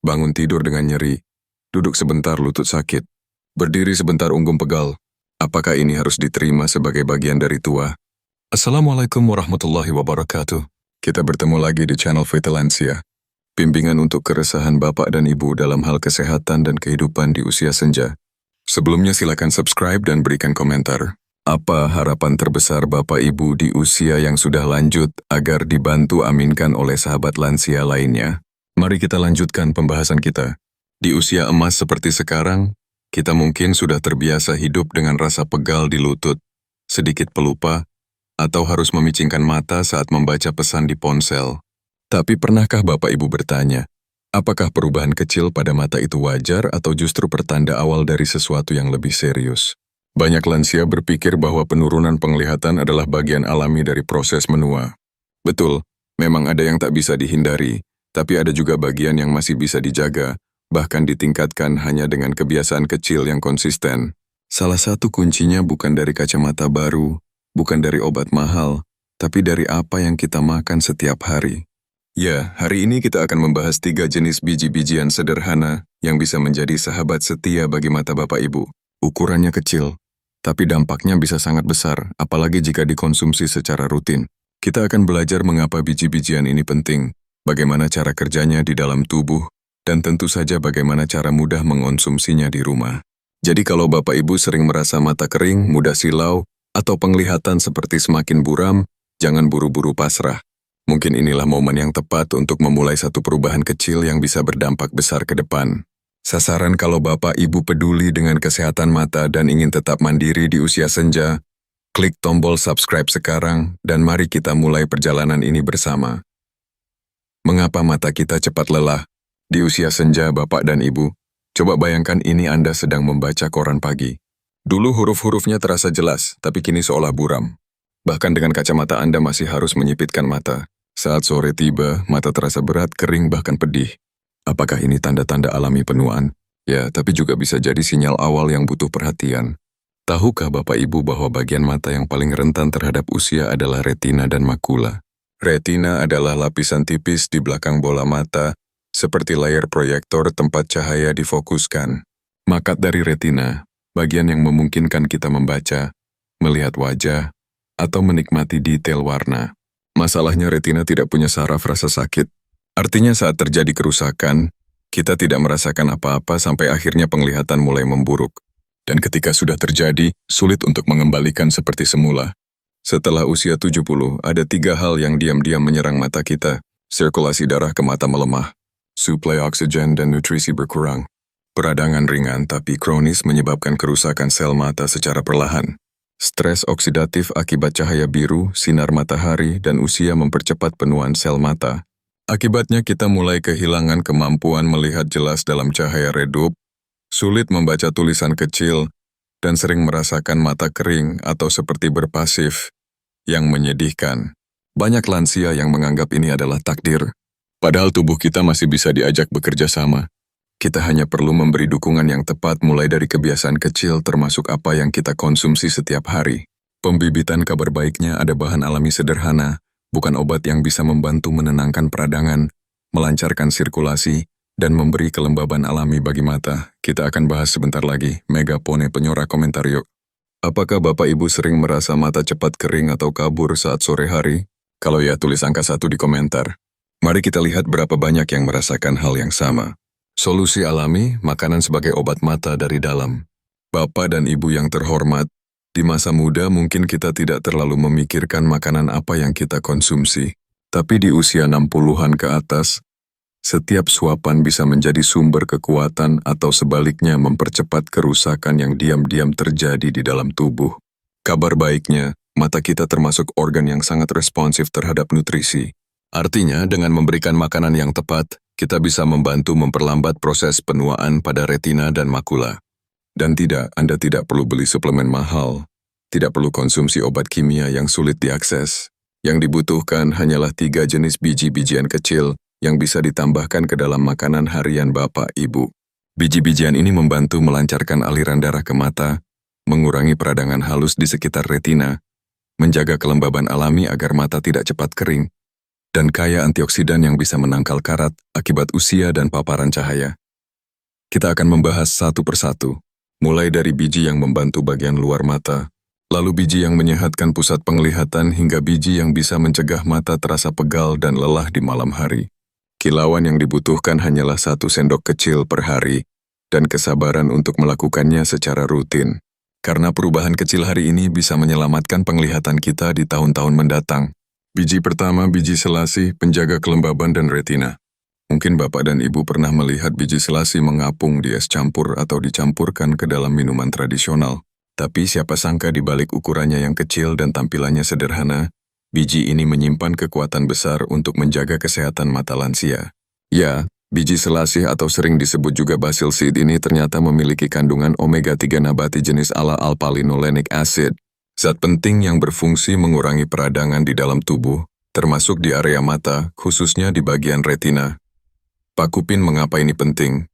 bangun tidur dengan nyeri, duduk sebentar lutut sakit, berdiri sebentar unggung pegal. Apakah ini harus diterima sebagai bagian dari tua? Assalamualaikum warahmatullahi wabarakatuh. Kita bertemu lagi di channel Vitalansia. Bimbingan untuk keresahan Bapak dan Ibu dalam hal kesehatan dan kehidupan di usia senja. Sebelumnya silakan subscribe dan berikan komentar. Apa harapan terbesar Bapak Ibu di usia yang sudah lanjut agar dibantu aminkan oleh sahabat lansia lainnya? Mari kita lanjutkan pembahasan kita. Di usia emas seperti sekarang, kita mungkin sudah terbiasa hidup dengan rasa pegal di lutut, sedikit pelupa, atau harus memicingkan mata saat membaca pesan di ponsel. Tapi pernahkah Bapak Ibu bertanya, apakah perubahan kecil pada mata itu wajar atau justru pertanda awal dari sesuatu yang lebih serius? Banyak lansia berpikir bahwa penurunan penglihatan adalah bagian alami dari proses menua. Betul, memang ada yang tak bisa dihindari, tapi ada juga bagian yang masih bisa dijaga, bahkan ditingkatkan hanya dengan kebiasaan kecil yang konsisten. Salah satu kuncinya bukan dari kacamata baru, bukan dari obat mahal, tapi dari apa yang kita makan setiap hari. Ya, hari ini kita akan membahas 3 jenis biji-bijian sederhana yang bisa menjadi sahabat setia bagi mata Bapak Ibu. Ukurannya kecil, tapi dampaknya bisa sangat besar, apalagi jika dikonsumsi secara rutin. Kita akan belajar mengapa biji-bijian ini penting, bagaimana cara kerjanya di dalam tubuh, dan tentu saja bagaimana cara mudah mengonsumsinya di rumah. Jadi kalau Bapak Ibu sering merasa mata kering, mudah silau, atau penglihatan seperti semakin buram, jangan buru-buru pasrah. Mungkin inilah momen yang tepat untuk memulai satu perubahan kecil yang bisa berdampak besar ke depan. Sasaran kalau Bapak Ibu peduli dengan kesehatan mata dan ingin tetap mandiri di usia senja, klik tombol subscribe sekarang dan mari kita mulai perjalanan ini bersama. Mengapa mata kita cepat lelah? Di usia senja Bapak dan Ibu, coba bayangkan ini Anda sedang membaca koran pagi. Dulu huruf-hurufnya terasa jelas, tapi kini seolah buram. Bahkan dengan kacamata Anda masih harus menyipitkan mata. Saat sore tiba, mata terasa berat, kering, bahkan pedih. Apakah ini tanda-tanda alami penuaan? Ya, tapi juga bisa jadi sinyal awal yang butuh perhatian. Tahukah Bapak Ibu bahwa bagian mata yang paling rentan terhadap usia adalah retina dan makula? Retina adalah lapisan tipis di belakang bola mata, seperti layar proyektor tempat cahaya difokuskan. Makat dari retina, bagian yang memungkinkan kita membaca, melihat wajah, atau menikmati detail warna. Masalahnya retina tidak punya saraf rasa sakit. Artinya saat terjadi kerusakan, kita tidak merasakan apa-apa sampai akhirnya penglihatan mulai memburuk. Dan ketika sudah terjadi, sulit untuk mengembalikan seperti semula. Setelah usia 70, ada 3 hal yang diam-diam menyerang mata kita. Sirkulasi darah ke mata melemah, suplai oksigen dan nutrisi berkurang. Peradangan ringan tapi kronis menyebabkan kerusakan sel mata secara perlahan. Stres oksidatif akibat cahaya biru, sinar matahari, dan usia mempercepat penuaan sel mata. Akibatnya kita mulai kehilangan kemampuan melihat jelas dalam cahaya redup, sulit membaca tulisan kecil, dan sering merasakan mata kering atau seperti berpasif, yang menyedihkan. Banyak lansia yang menganggap ini adalah takdir, padahal tubuh kita masih bisa diajak bekerja sama. Kita hanya perlu memberi dukungan yang tepat mulai dari kebiasaan kecil termasuk apa yang kita konsumsi setiap hari. Pembibitan kabar baiknya ada bahan alami sederhana, bukan obat yang bisa membantu menenangkan peradangan, melancarkan sirkulasi, dan memberi kelembaban alami bagi mata. Kita akan bahas sebentar lagi. Megapone penyora komentar yuk. Apakah Bapak Ibu sering merasa mata cepat kering atau kabur saat sore hari? Kalau ya, tulis angka 1 di komentar. Mari kita lihat berapa banyak yang merasakan hal yang sama. Solusi alami, makanan sebagai obat mata dari dalam. Bapak dan Ibu yang terhormat, di masa muda mungkin kita tidak terlalu memikirkan makanan apa yang kita konsumsi. Tapi di usia 60-an ke atas, setiap suapan bisa menjadi sumber kekuatan atau sebaliknya mempercepat kerusakan yang diam-diam terjadi di dalam tubuh. Kabar baiknya, mata kita termasuk organ yang sangat responsif terhadap nutrisi. Artinya, dengan memberikan makanan yang tepat, kita bisa membantu memperlambat proses penuaan pada retina dan makula. Dan tidak, Anda tidak perlu beli suplemen mahal, tidak perlu konsumsi obat kimia yang sulit diakses. Yang dibutuhkan hanyalah 3 jenis biji-bijian kecil yang bisa ditambahkan ke dalam makanan harian Bapak Ibu. Biji-bijian ini membantu melancarkan aliran darah ke mata, mengurangi peradangan halus di sekitar retina, menjaga kelembaban alami agar mata tidak cepat kering, dan kaya antioksidan yang bisa menangkal karat akibat usia dan paparan cahaya. Kita akan membahas satu persatu, mulai dari biji yang membantu bagian luar mata, lalu biji yang menyehatkan pusat penglihatan hingga biji yang bisa mencegah mata terasa pegal dan lelah di malam hari. Kilauan yang dibutuhkan hanyalah 1 sendok kecil per hari, dan kesabaran untuk melakukannya secara rutin. Karena perubahan kecil hari ini bisa menyelamatkan penglihatan kita di tahun-tahun mendatang. Biji pertama, biji selasi, penjaga kelembaban dan retina. Mungkin Bapak dan Ibu pernah melihat biji selasi mengapung di es campur atau dicampurkan ke dalam minuman tradisional. Tapi siapa sangka di balik ukurannya yang kecil dan tampilannya sederhana, biji ini menyimpan kekuatan besar untuk menjaga kesehatan mata lansia. Ya, biji selasih atau sering disebut juga basil seed ini ternyata memiliki kandungan omega-3 nabati jenis alpha-linolenic acid, zat penting yang berfungsi mengurangi peradangan di dalam tubuh, termasuk di area mata, khususnya di bagian retina. Pak Kupin, mengapa ini penting?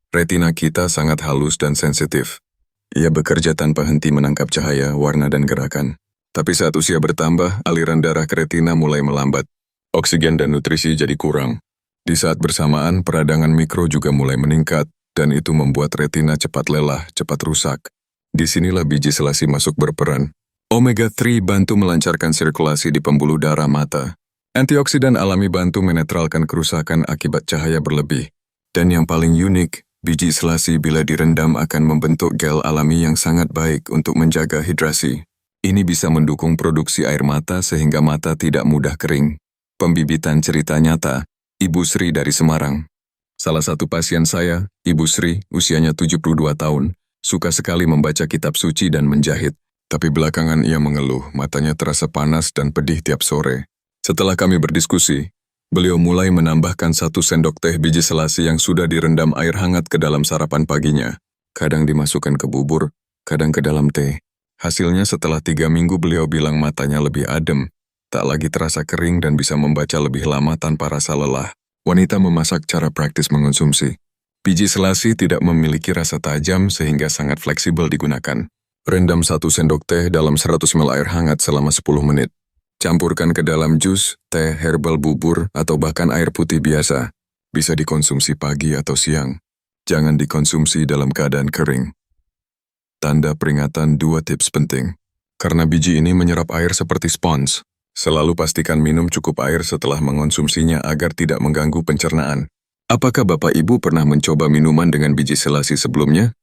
Retina kita sangat halus dan sensitif. Ia bekerja tanpa henti menangkap cahaya, warna, dan gerakan. Tapi saat usia bertambah, aliran darah ke retina mulai melambat. Oksigen dan nutrisi jadi kurang. Di saat bersamaan, peradangan mikro juga mulai meningkat, dan itu membuat retina cepat lelah, cepat rusak. Disinilah biji selasi masuk berperan. Omega-3 bantu melancarkan sirkulasi di pembuluh darah mata. Antioksidan alami bantu menetralkan kerusakan akibat cahaya berlebih. Dan yang paling unik, biji selasi bila direndam akan membentuk gel alami yang sangat baik untuk menjaga hidrasi. Ini bisa mendukung produksi air mata sehingga mata tidak mudah kering. Pembibitan cerita nyata, Ibu Sri dari Semarang. Salah satu pasien saya, Ibu Sri, usianya 72 tahun, suka sekali membaca kitab suci dan menjahit. Tapi belakangan ia mengeluh, matanya terasa panas dan pedih tiap sore. Setelah kami berdiskusi, beliau mulai menambahkan 1 sendok teh biji selasi yang sudah direndam air hangat ke dalam sarapan paginya. Kadang dimasukkan ke bubur, kadang ke dalam teh. Hasilnya setelah 3 minggu beliau bilang matanya lebih adem, tak lagi terasa kering dan bisa membaca lebih lama tanpa rasa lelah. Wanita memasak cara praktis mengonsumsi. Biji selasi tidak memiliki rasa tajam sehingga sangat fleksibel digunakan. Rendam 1 sendok teh dalam 100 ml air hangat selama 10 menit. Campurkan ke dalam jus, teh, herbal bubur, atau bahkan air putih biasa. Bisa dikonsumsi pagi atau siang. Jangan dikonsumsi dalam keadaan kering. Tanda peringatan 2 tips penting. Karena biji ini menyerap air seperti spons, selalu pastikan minum cukup air setelah mengonsumsinya agar tidak mengganggu pencernaan. Apakah Bapak Ibu pernah mencoba minuman dengan biji selasi sebelumnya?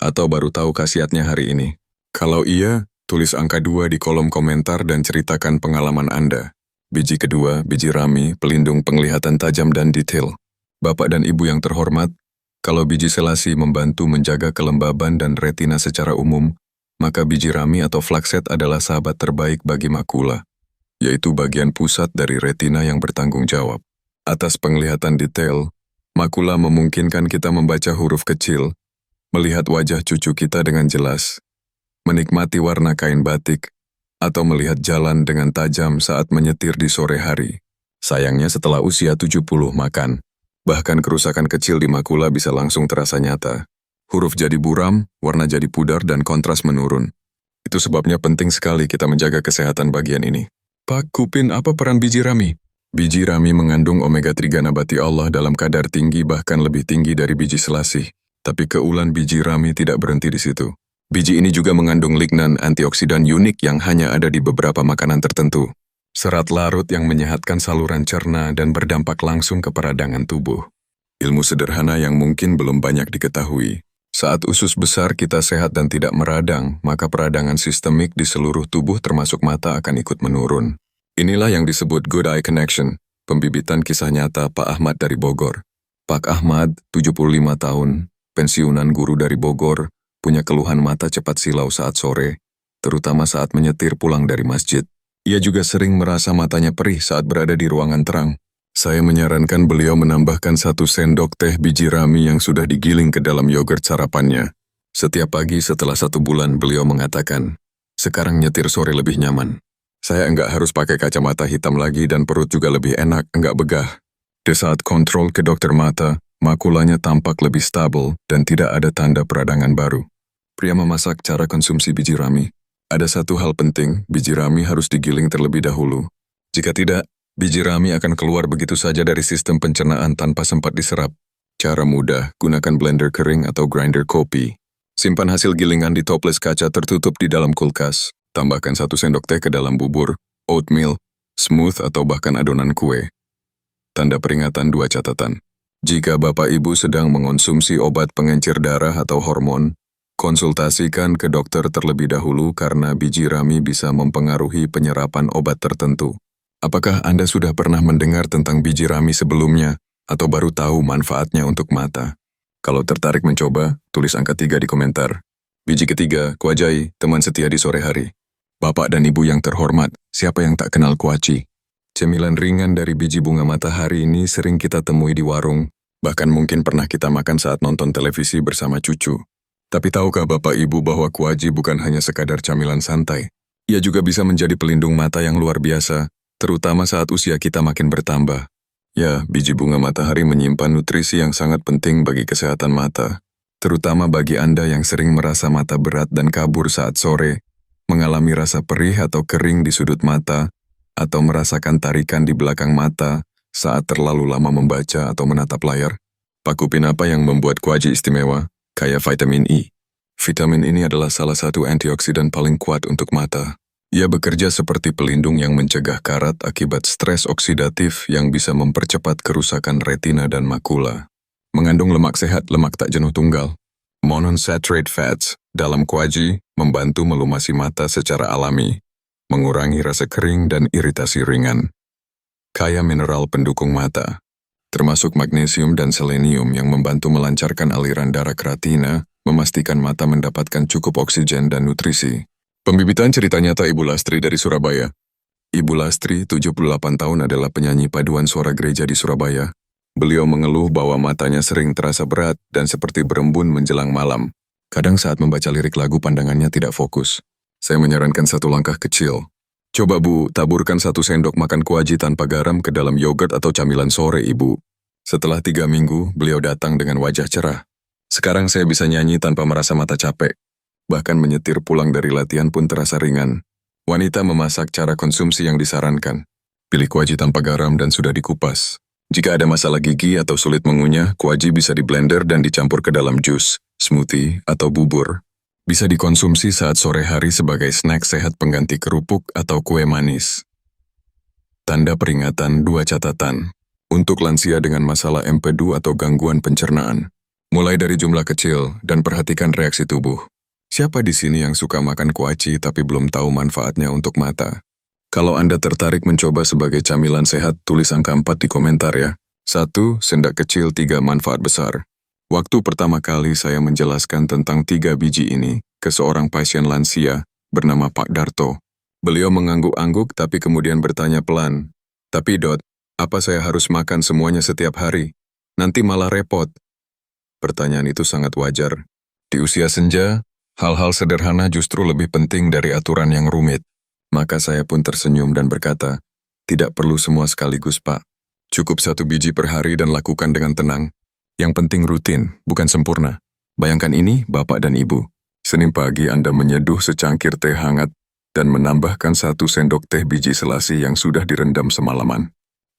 Atau baru tahu khasiatnya hari ini? Kalau iya, tulis angka 2 di kolom komentar dan ceritakan pengalaman Anda. Biji kedua, biji rami, pelindung penglihatan tajam dan detail. Bapak dan Ibu yang terhormat, kalau biji selasi membantu menjaga kelembaban dan retina secara umum, maka biji rami atau flaxseed adalah sahabat terbaik bagi makula, yaitu bagian pusat dari retina yang bertanggung jawab. Atas penglihatan detail, makula memungkinkan kita membaca huruf kecil, melihat wajah cucu kita dengan jelas, menikmati warna kain batik, atau melihat jalan dengan tajam saat menyetir di sore hari. Sayangnya setelah usia 70 makan. Bahkan kerusakan kecil di makula bisa langsung terasa nyata. Huruf jadi buram, warna jadi pudar, dan kontras menurun. Itu sebabnya penting sekali kita menjaga kesehatan bagian ini. Pak Kupin, apa peran biji rami? Biji rami mengandung omega-3 nabati Allah dalam kadar tinggi bahkan lebih tinggi dari biji selasi. Tapi keulan biji rami tidak berhenti di situ. Biji ini juga mengandung lignan antioksidan unik yang hanya ada di beberapa makanan tertentu. Serat larut yang menyehatkan saluran cerna dan berdampak langsung ke peradangan tubuh. Ilmu sederhana yang mungkin belum banyak diketahui. Saat usus besar kita sehat dan tidak meradang, maka peradangan sistemik di seluruh tubuh termasuk mata akan ikut menurun. Inilah yang disebut Good Eye Connection, pembibitan kisah nyata Pak Ahmad dari Bogor. Pak Ahmad, 75 tahun, pensiunan guru dari Bogor, punya keluhan mata cepat silau saat sore, terutama saat menyetir pulang dari masjid. Ia juga sering merasa matanya perih saat berada di ruangan terang. Saya menyarankan beliau menambahkan 1 sendok teh biji rami yang sudah digiling ke dalam yogurt sarapannya. Setiap pagi setelah 1 bulan beliau mengatakan, sekarang nyetir sore lebih nyaman. Saya enggak harus pakai kacamata hitam lagi dan perut juga lebih enak, enggak begah. Di saat kontrol ke dokter mata, makulanya tampak lebih stabil dan tidak ada tanda peradangan baru. Pria memasak cara konsumsi biji rami. Ada satu hal penting, biji rami harus digiling terlebih dahulu. Jika tidak, Biji rami akan keluar begitu saja dari sistem pencernaan tanpa sempat diserap. Cara mudah, gunakan blender kering atau grinder kopi. Simpan hasil gilingan di toples kaca tertutup di dalam kulkas. Tambahkan 1 sendok teh ke dalam bubur, oatmeal, smooth atau bahkan adonan kue. Tanda peringatan 2 catatan. Jika Bapak Ibu sedang mengonsumsi obat pengencer darah atau hormon, konsultasikan ke dokter terlebih dahulu karena biji rami bisa mempengaruhi penyerapan obat tertentu. Apakah Anda sudah pernah mendengar tentang biji rami sebelumnya atau baru tahu manfaatnya untuk mata? Kalau tertarik mencoba, tulis angka 3 di komentar. Biji ketiga, kuajai, teman setia di sore hari. Bapak dan Ibu yang terhormat, siapa yang tak kenal kuaci? Cemilan ringan dari biji bunga matahari ini sering kita temui di warung, bahkan mungkin pernah kita makan saat nonton televisi bersama cucu. Tapi tahukah Bapak Ibu bahwa kuaci bukan hanya sekadar camilan santai? Ia juga bisa menjadi pelindung mata yang luar biasa, terutama saat usia kita makin bertambah. Ya, biji bunga matahari menyimpan nutrisi yang sangat penting bagi kesehatan mata, terutama bagi Anda yang sering merasa mata berat dan kabur saat sore, mengalami rasa perih atau kering di sudut mata, atau merasakan tarikan di belakang mata saat terlalu lama membaca atau menatap layar. Pakupin apa yang membuat kuaci istimewa? Kaya vitamin E. Vitamin ini adalah salah satu antioksidan paling kuat untuk mata. Ia bekerja seperti pelindung yang mencegah karat akibat stres oksidatif yang bisa mempercepat kerusakan retina dan makula. Mengandung lemak sehat, lemak tak jenuh tunggal. Monounsaturated fats dalam kuaci membantu melumasi mata secara alami, mengurangi rasa kering dan iritasi ringan. Kaya mineral pendukung mata, termasuk magnesium dan selenium yang membantu melancarkan aliran darah ke retina, memastikan mata mendapatkan cukup oksigen dan nutrisi. Pembibitan cerita nyata Ibu Lastri dari Surabaya. Ibu Lastri, 78 tahun, adalah penyanyi paduan suara gereja di Surabaya. Beliau mengeluh bahwa matanya sering terasa berat dan seperti berembun menjelang malam. Kadang saat membaca lirik lagu pandangannya tidak fokus. Saya menyarankan satu langkah kecil. Coba Bu, taburkan 1 sendok makan kuaci tanpa garam ke dalam yogurt atau camilan sore Ibu. Setelah 3 minggu, beliau datang dengan wajah cerah. Sekarang saya bisa nyanyi tanpa merasa mata capek. Bahkan menyetir pulang dari latihan pun terasa ringan. Wanita memasak cara konsumsi yang disarankan. Pilih kuaci tanpa garam dan sudah dikupas. Jika ada masalah gigi atau sulit mengunyah, kuaci bisa diblender dan dicampur ke dalam jus, smoothie, atau bubur. Bisa dikonsumsi saat sore hari sebagai snack sehat pengganti kerupuk atau kue manis. Tanda peringatan 2 catatan. Untuk lansia dengan masalah empedu atau gangguan pencernaan. Mulai dari jumlah kecil dan perhatikan reaksi tubuh. Siapa di sini yang suka makan kuaci tapi belum tahu manfaatnya untuk mata? Kalau Anda tertarik mencoba sebagai camilan sehat, tulis angka 4 di komentar ya. 1. Sendak kecil 3 manfaat besar. Waktu pertama kali saya menjelaskan tentang 3 biji ini ke seorang pasien lansia bernama Pak Darto. Beliau mengangguk-angguk tapi kemudian bertanya pelan. Tapi Dot, apa saya harus makan semuanya setiap hari? Nanti malah repot. Pertanyaan itu sangat wajar. Di usia senja, hal-hal sederhana justru lebih penting dari aturan yang rumit. Maka saya pun tersenyum dan berkata, tidak perlu semua sekaligus Pak. Cukup 1 biji per hari dan lakukan dengan tenang. Yang penting rutin, bukan sempurna. Bayangkan ini Bapak dan Ibu. Senin pagi Anda menyeduh secangkir teh hangat dan menambahkan 1 sendok teh biji selasi yang sudah direndam semalaman.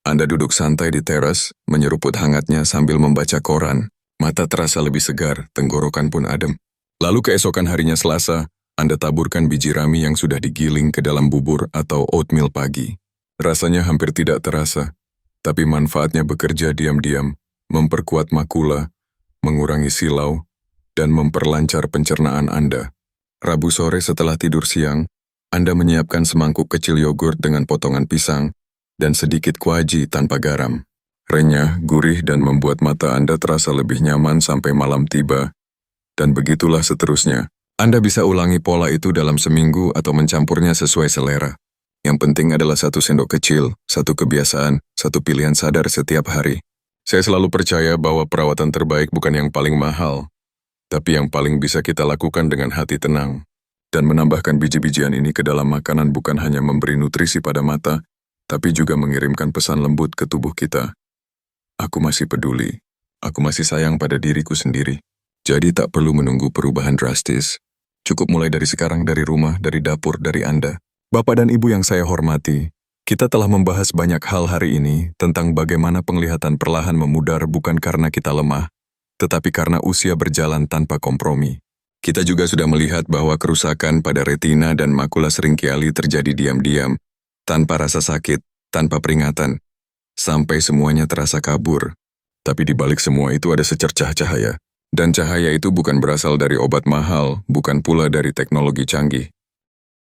Anda duduk santai di teras, menyeruput hangatnya sambil membaca koran. Mata terasa lebih segar, tenggorokan pun adem. Lalu keesokan harinya Selasa, Anda taburkan biji rami yang sudah digiling ke dalam bubur atau oatmeal pagi. Rasanya hampir tidak terasa, tapi manfaatnya bekerja diam-diam, memperkuat makula, mengurangi silau, dan memperlancar pencernaan Anda. Rabu sore setelah tidur siang, Anda menyiapkan semangkuk kecil yogurt dengan potongan pisang dan sedikit kuaci tanpa garam. Renyah, gurih, dan membuat mata Anda terasa lebih nyaman sampai malam tiba. Dan begitulah seterusnya. Anda bisa ulangi pola itu dalam seminggu atau mencampurnya sesuai selera. Yang penting adalah 1 sendok kecil, 1 kebiasaan, 1 pilihan sadar setiap hari. Saya selalu percaya bahwa perawatan terbaik bukan yang paling mahal, tapi yang paling bisa kita lakukan dengan hati tenang. Dan menambahkan biji-bijian ini ke dalam makanan bukan hanya memberi nutrisi pada mata, tapi juga mengirimkan pesan lembut ke tubuh kita. Aku masih peduli. Aku masih sayang pada diriku sendiri. Jadi tak perlu menunggu perubahan drastis. Cukup mulai dari sekarang, dari rumah, dari dapur, dari Anda. Bapak dan Ibu yang saya hormati, Kita telah membahas banyak hal hari ini tentang bagaimana penglihatan perlahan memudar bukan karena kita lemah, tetapi karena usia berjalan tanpa kompromi. Kita juga sudah melihat bahwa kerusakan pada retina dan makula seringkali terjadi diam-diam, tanpa rasa sakit, tanpa peringatan, sampai semuanya terasa kabur. Tapi di balik semua itu ada secercah cahaya. Dan cahaya itu bukan berasal dari obat mahal, bukan pula dari teknologi canggih.